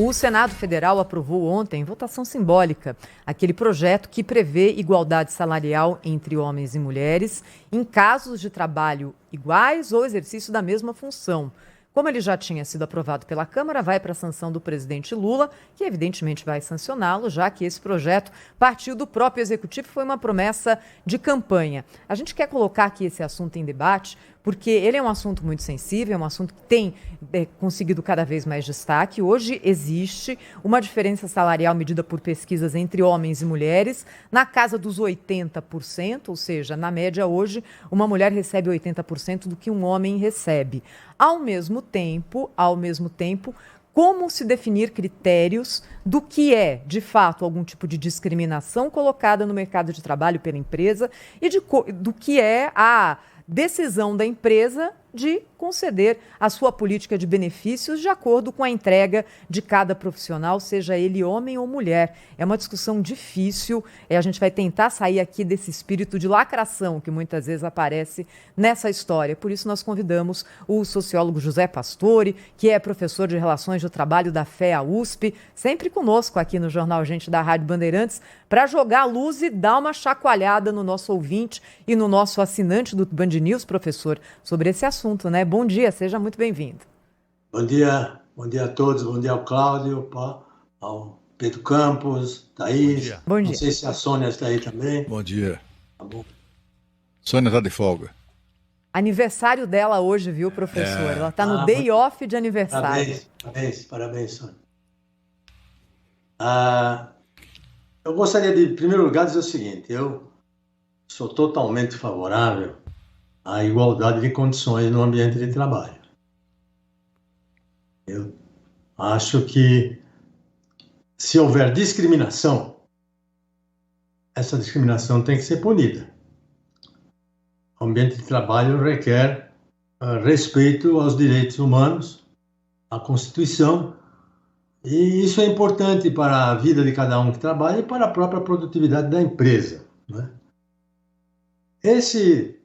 O Senado Federal aprovou ontem, em votação simbólica, aquele projeto que prevê igualdade salarial entre homens e mulheres em casos de trabalho iguais ou exercício da mesma função. Como ele já tinha sido aprovado pela Câmara, vai para a sanção do presidente Lula, que evidentemente vai sancioná-lo, já que esse projeto partiu do próprio Executivo e foi uma promessa de campanha. A gente quer colocar aqui esse assunto em debate, porque ele é um assunto muito sensível, é um assunto que tem conseguido cada vez mais destaque. Hoje existe uma diferença salarial medida por pesquisas entre homens e mulheres na casa dos 80%, ou seja, na média hoje, uma mulher recebe 80% do que um homem recebe. Ao mesmo tempo, como se definir critérios do que é, de fato, algum tipo de discriminação colocada no mercado de trabalho pela empresa e do que é a decisão da empresa de conceder a sua política de benefícios de acordo com a entrega de cada profissional, seja ele homem ou mulher. É uma discussão difícil, a gente vai tentar sair aqui desse espírito de lacração que muitas vezes aparece nessa história. Por isso nós convidamos o sociólogo José Pastore, que é professor de Relações do Trabalho da FEA USP, sempre conosco aqui no Jornal Gente da Rádio Bandeirantes, para jogar a luz e dar uma chacoalhada no nosso ouvinte e no nosso assinante do Band News, professor, sobre esse assunto, né? Bom dia, seja muito bem-vindo. Bom dia a todos, bom dia ao Cláudio, ao Pedro Campos, Thaís. Bom dia. Não sei se a Sônia está aí também. Bom dia. Tá bom. Sônia está de folga. Aniversário dela hoje, viu, professor? Ela está no day off de aniversário. Parabéns, Sônia. Eu gostaria de, em primeiro lugar, dizer o seguinte: eu sou totalmente favorável à igualdade de condições no ambiente de trabalho. Eu acho que, se houver discriminação, essa discriminação tem que ser punida. O ambiente de trabalho requer respeito aos direitos humanos, à Constituição, e isso é importante para a vida de cada um que trabalha e para a própria produtividade da empresa, né? Esse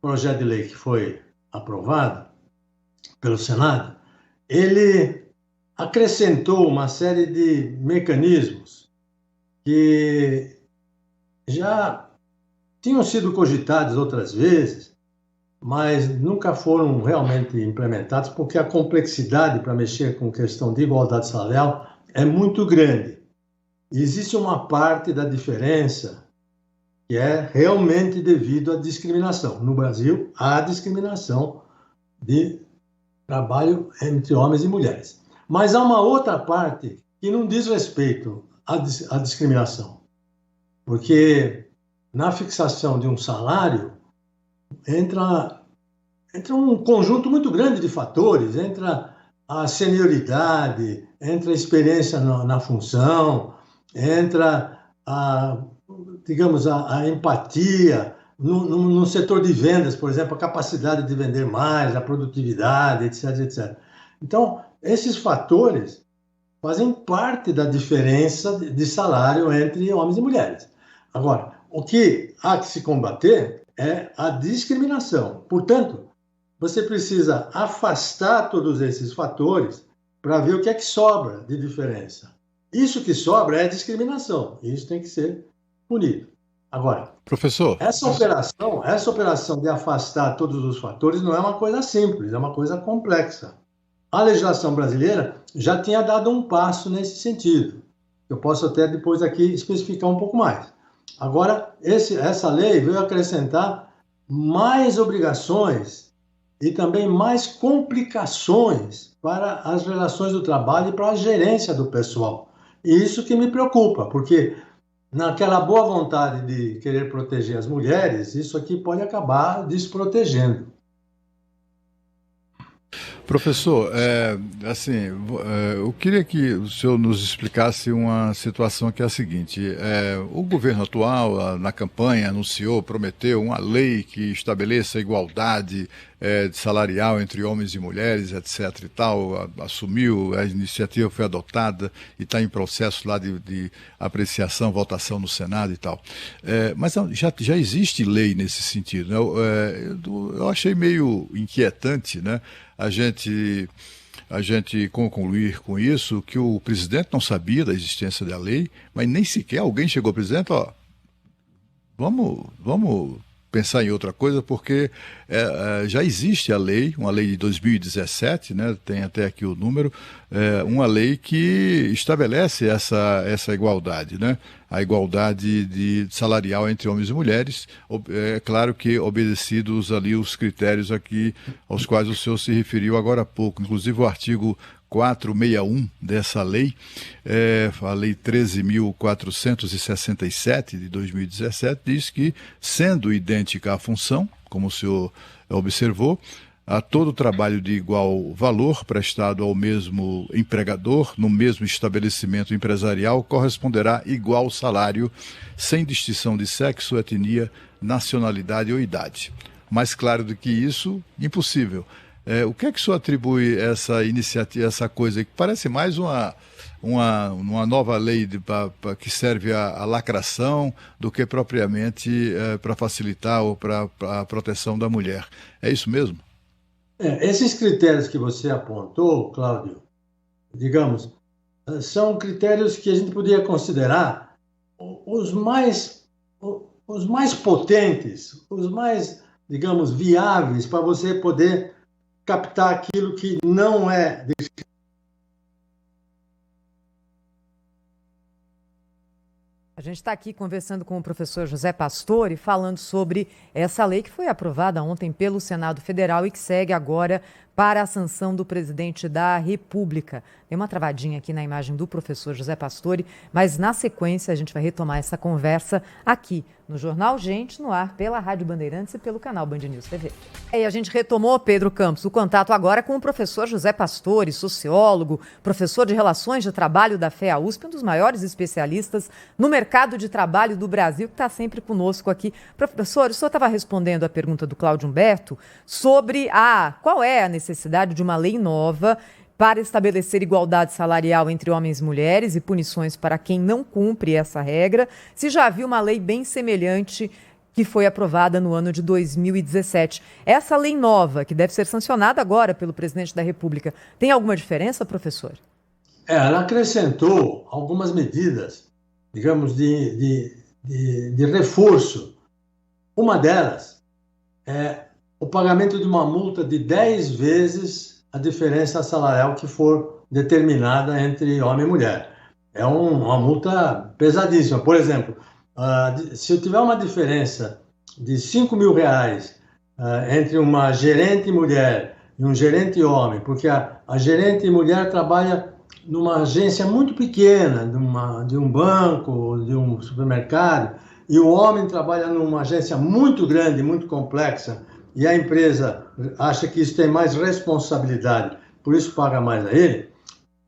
projeto de lei que foi aprovado pelo Senado, ele acrescentou uma série de mecanismos que já tinham sido cogitados outras vezes, mas nunca foram realmente implementados, porque a complexidade para mexer com questão de igualdade salarial é muito grande. E existe uma parte da diferença que é realmente devido à discriminação. No Brasil, há discriminação de trabalho entre homens e mulheres. Mas há uma outra parte que não diz respeito à discriminação, porque na fixação de um salário entra um conjunto muito grande de fatores, entra a senioridade, entra a experiência na função, entra a empatia, no setor de vendas, por exemplo, a capacidade de vender mais, a produtividade, etc. Então, esses fatores fazem parte da diferença de salário entre homens e mulheres. Agora, o que há que se combater é a discriminação. Portanto, você precisa afastar todos esses fatores para ver o que é que sobra de diferença. Isso que sobra é discriminação. Isso tem que ser punido. Agora, professor, essa operação de afastar todos os fatores não é uma coisa simples, é uma coisa complexa. A legislação brasileira já tinha dado um passo nesse sentido. Eu posso até depois aqui especificar um pouco mais. Agora, essa lei veio acrescentar mais obrigações e também mais complicações para as relações do trabalho e para a gerência do pessoal. E isso que me preocupa, porque naquela boa vontade de querer proteger as mulheres, isso aqui pode acabar desprotegendo. Professor, eu queria que o senhor nos explicasse uma situação que é a seguinte. O governo atual, na campanha, prometeu uma lei que estabeleça a igualdade salarial entre homens e mulheres, etc. e tal, assumiu, a iniciativa foi adotada e está em processo lá de apreciação, votação no Senado e tal. Mas já existe lei nesse sentido, né? Eu achei meio inquietante, né? A gente a gente concluir com isso que o presidente não sabia da existência da lei, mas nem sequer alguém chegou ao presidente, ó, vamos pensar em outra coisa, porque já existe a lei, uma lei de 2017, né, tem até aqui o número, uma lei que estabelece essa igualdade, né, a igualdade salarial entre homens e mulheres, é claro que obedecidos ali os critérios aqui aos quais o senhor se referiu agora há pouco, inclusive o artigo 461 dessa lei, a Lei 13.467 de 2017, diz que, sendo idêntica à função, como o senhor observou, a todo trabalho de igual valor prestado ao mesmo empregador, no mesmo estabelecimento empresarial, corresponderá igual salário, sem distinção de sexo, etnia, nacionalidade ou idade. Mais claro do que isso, impossível. O que é que o senhor atribui essa iniciativa, essa coisa que parece mais uma nova lei que serve à lacração do que propriamente para facilitar ou para a proteção da mulher? É isso mesmo? Esses critérios que você apontou, Cláudio, digamos, são critérios que a gente poderia considerar os mais potentes, os mais, digamos, viáveis para você poder captar aquilo que não é. A gente está aqui conversando com o professor José Pastore, falando sobre essa lei que foi aprovada ontem pelo Senado Federal e que segue agora para a sanção do presidente da República. Tem uma travadinha aqui na imagem do professor José Pastore, mas na sequência a gente vai retomar essa conversa aqui no Jornal Gente, no ar pela Rádio Bandeirantes e pelo canal Band News TV. E a gente retomou, Pedro Campos, o contato agora com o professor José Pastore, sociólogo, professor de Relações de Trabalho da FEA-USP, um dos maiores especialistas no mercado de trabalho do Brasil, que está sempre conosco aqui. Professor, o senhor estava respondendo a pergunta do Cláudio Humberto sobre qual é a necessidade de uma lei nova para estabelecer igualdade salarial entre homens e mulheres e punições para quem não cumpre essa regra, se já havia uma lei bem semelhante que foi aprovada no ano de 2017. Essa lei nova, que deve ser sancionada agora pelo presidente da República, tem alguma diferença, professor? Ela acrescentou algumas medidas, digamos, de reforço. Uma delas é o pagamento de uma multa de 10 vezes a diferença salarial que for determinada entre homem e mulher. É uma multa pesadíssima. Por exemplo, se eu tiver uma diferença de R$5.000 entre uma gerente mulher e um gerente homem, porque a gerente mulher trabalha numa agência muito pequena, de um banco, de um supermercado, e o homem trabalha numa agência muito grande, muito complexa, e a empresa acha que isso tem mais responsabilidade, por isso paga mais a ele,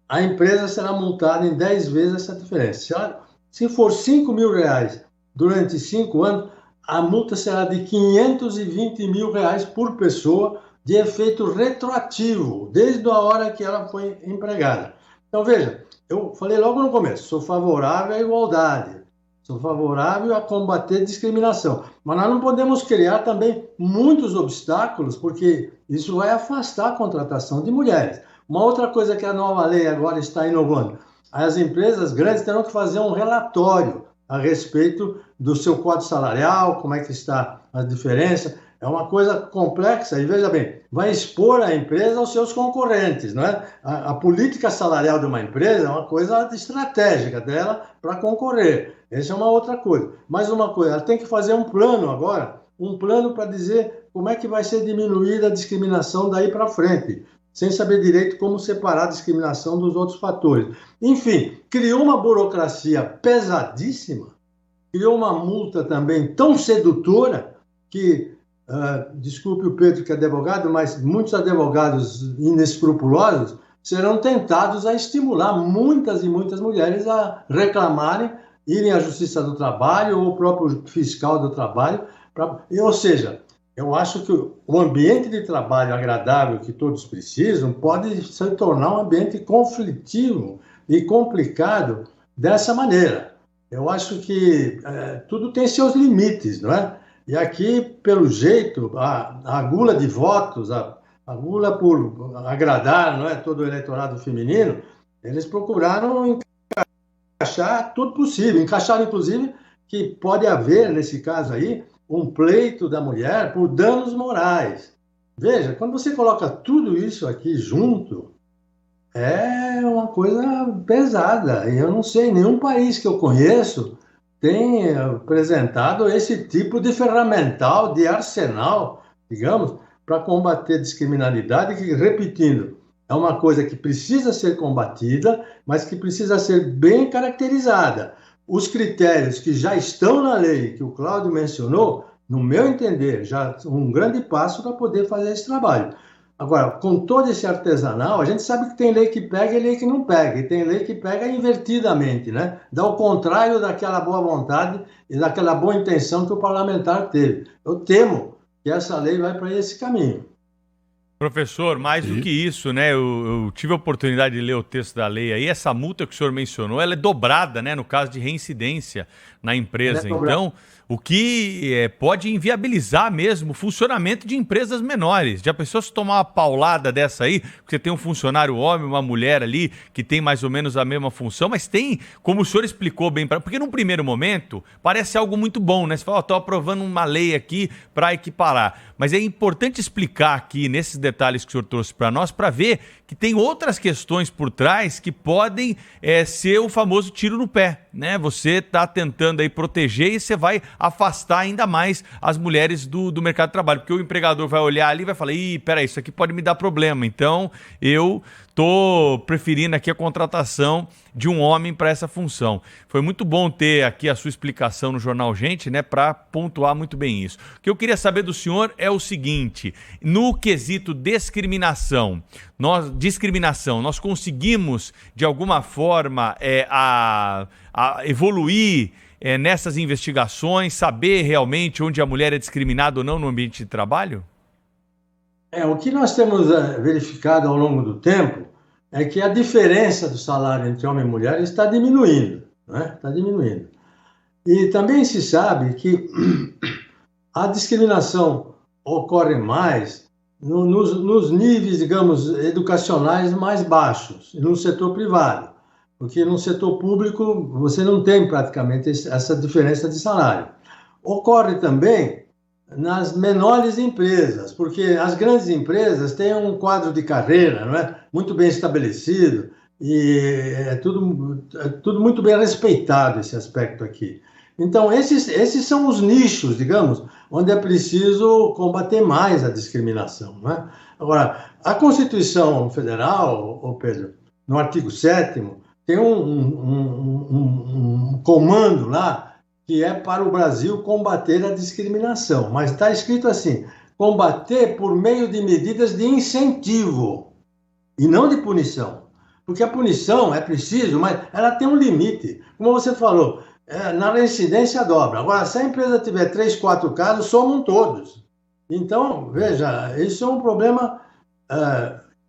a empresa será multada em 10 vezes essa diferença. Se for R$5.000 durante 5 anos, a multa será de R$520.000 por pessoa, de efeito retroativo, desde a hora que ela foi empregada. Então, veja, eu falei logo no começo, sou favorável à igualdade, sou favorável a combater discriminação, mas nós não podemos criar também muitos obstáculos, porque isso vai afastar a contratação de mulheres. Uma outra coisa que a nova lei agora está inovando, as empresas grandes terão que fazer um relatório a respeito do seu quadro salarial, como é que está a diferença. É uma coisa complexa e, veja bem, vai expor a empresa aos seus concorrentes, não é? A política salarial de uma empresa é uma coisa estratégica dela para concorrer. Essa é uma outra coisa. Mais uma coisa, ela tem que fazer um plano agora, um plano para dizer como é que vai ser diminuída a discriminação daí para frente, sem saber direito como separar a discriminação dos outros fatores. Enfim, criou uma burocracia pesadíssima, criou uma multa também tão sedutora que, desculpe o Pedro que é advogado, mas muitos advogados inescrupulosos serão tentados a estimular muitas e muitas mulheres a reclamarem, irem à Justiça do Trabalho ou o próprio fiscal do trabalho. Ou seja, eu acho que o ambiente de trabalho agradável que todos precisam pode se tornar um ambiente conflitivo e complicado dessa maneira. Eu acho que tudo tem seus limites, não é? E aqui, pelo jeito, a gula de votos, a A Lula, por agradar, não é, todo o eleitorado feminino, eles procuraram encaixar tudo possível. Encaixaram, inclusive, que pode haver, nesse caso aí, um pleito da mulher por danos morais. Veja, quando você coloca tudo isso aqui junto, é uma coisa pesada. E eu não sei, nenhum país que eu conheço tem apresentado esse tipo de ferramental, de arsenal, digamos, para combater discriminalidade, que, repetindo, é uma coisa que precisa ser combatida, mas que precisa ser bem caracterizada. Os critérios que já estão na lei, que o Cláudio mencionou, no meu entender, já um grande passo para poder fazer esse trabalho. Agora, com todo esse artesanal, a gente sabe que tem lei que pega e lei que não pega, e tem lei que pega invertidamente, né? Dá o contrário daquela boa vontade e daquela boa intenção que o parlamentar teve. Eu temo que essa lei vai para esse caminho. Professor, mais do que isso, né? Eu tive a oportunidade de ler o texto da lei aí. Essa multa que o senhor mencionou, ela é dobrada, né? No caso de reincidência na empresa. Então, o que pode inviabilizar mesmo o funcionamento de empresas menores. Já pensou se tomar uma paulada dessa aí? Porque você tem um funcionário homem, uma mulher ali, que tem mais ou menos a mesma função, mas tem, como o senhor explicou bem, porque num primeiro momento parece algo muito bom, né? Você fala, estou aprovando uma lei aqui para equiparar. Mas é importante explicar aqui, nesses detalhes que o senhor trouxe para nós, para ver que tem outras questões por trás que podem ser o famoso tiro no pé, né? Você está tentando aí proteger e você vai afastar ainda mais as mulheres do mercado de trabalho, porque o empregador vai olhar ali e vai falar, peraí, isso aqui pode me dar problema, então eu estou preferindo aqui a contratação de um homem para essa função. Foi muito bom ter aqui a sua explicação no Jornal Gente, né, para pontuar muito bem isso. O que eu queria saber do senhor é o seguinte, no quesito discriminação, nós conseguimos, de alguma forma, a evoluir nessas investigações, saber realmente onde a mulher é discriminada ou não no ambiente de trabalho? O que nós temos verificado ao longo do tempo é que a diferença do salário entre homem e mulher está diminuindo, né? Está diminuindo. E também se sabe que a discriminação ocorre mais nos níveis, digamos, educacionais mais baixos, no setor privado, porque no setor público você não tem praticamente essa diferença de salário. Ocorre também nas menores empresas, porque as grandes empresas têm um quadro de carreira, não é? Muito bem estabelecido e é tudo muito bem respeitado, esse aspecto aqui. Então, esses são os nichos, digamos, onde é preciso combater mais a discriminação, não é? Agora, a Constituição Federal, Pedro, no artigo 7º, tem um comando lá que é para o Brasil combater a discriminação. Mas está escrito assim, combater por meio de medidas de incentivo e não de punição. Porque a punição é preciso, mas ela tem um limite. Como você falou, na reincidência dobra. Agora, se a empresa tiver 3, 4 casos, somam todos. Então, veja, isso é um problema,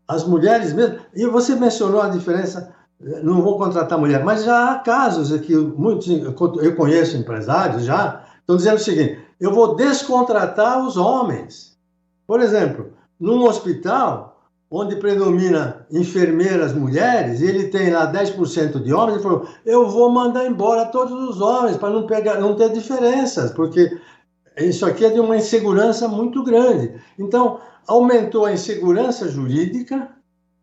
as mulheres mesmo... E você mencionou a diferença... Não vou contratar mulher, mas já há casos que muitos, eu conheço empresários já, estão dizendo o seguinte, eu vou descontratar os homens. Por exemplo, num hospital onde predomina enfermeiras mulheres, e ele tem lá 10% de homens, ele falou, eu vou mandar embora todos os homens para não ter diferenças, porque isso aqui é de uma insegurança muito grande. Então, aumentou a insegurança jurídica,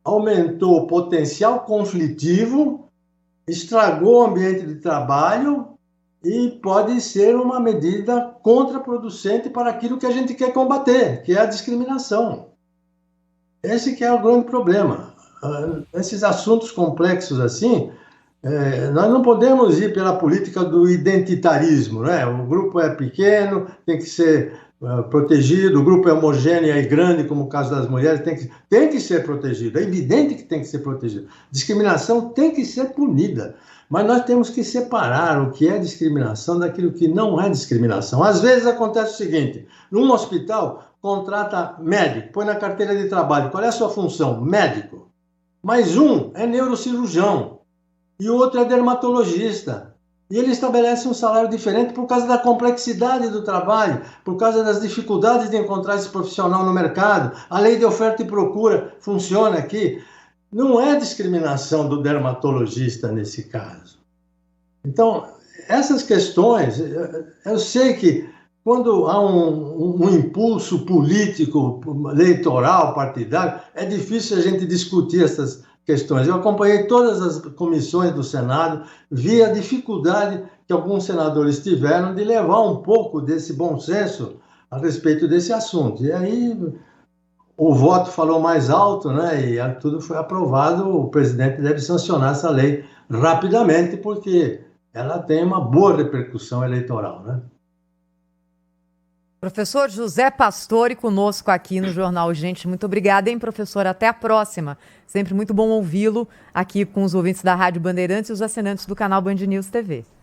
aumentou o potencial conflitivo, estragou o ambiente de trabalho e pode ser uma medida contraproducente para aquilo que a gente quer combater, que é a discriminação. Esse que é o grande problema. Esses assuntos complexos assim, nós não podemos ir pela política do identitarismo, né? O grupo é pequeno, tem que ser protegido, o grupo é homogêneo e grande, como o caso das mulheres, tem que ser protegido. É evidente que tem que ser protegido. Discriminação tem que ser punida. Mas nós temos que separar o que é discriminação daquilo que não é discriminação. Às vezes acontece o seguinte, num hospital, contrata médico, põe na carteira de trabalho. Qual é a sua função? Médico. Mas um é neurocirurgião e o outro é dermatologista. E ele estabelece um salário diferente por causa da complexidade do trabalho, por causa das dificuldades de encontrar esse profissional no mercado. A lei de oferta e procura funciona aqui. Não é discriminação do dermatologista nesse caso. Então, essas questões, eu sei que quando há um impulso político, eleitoral, partidário, é difícil a gente discutir essas questões. Eu acompanhei todas as comissões do Senado, vi a dificuldade que alguns senadores tiveram de levar um pouco desse bom senso a respeito desse assunto. E aí o voto falou mais alto, né? E tudo foi aprovado. O presidente deve sancionar essa lei rapidamente, porque ela tem uma boa repercussão eleitoral, né? Professor José Pastore conosco aqui no Jornal Gente. Muito obrigada, hein, professor? Até a próxima. Sempre muito bom ouvi-lo aqui com os ouvintes da Rádio Bandeirantes e os assinantes do canal Band News TV.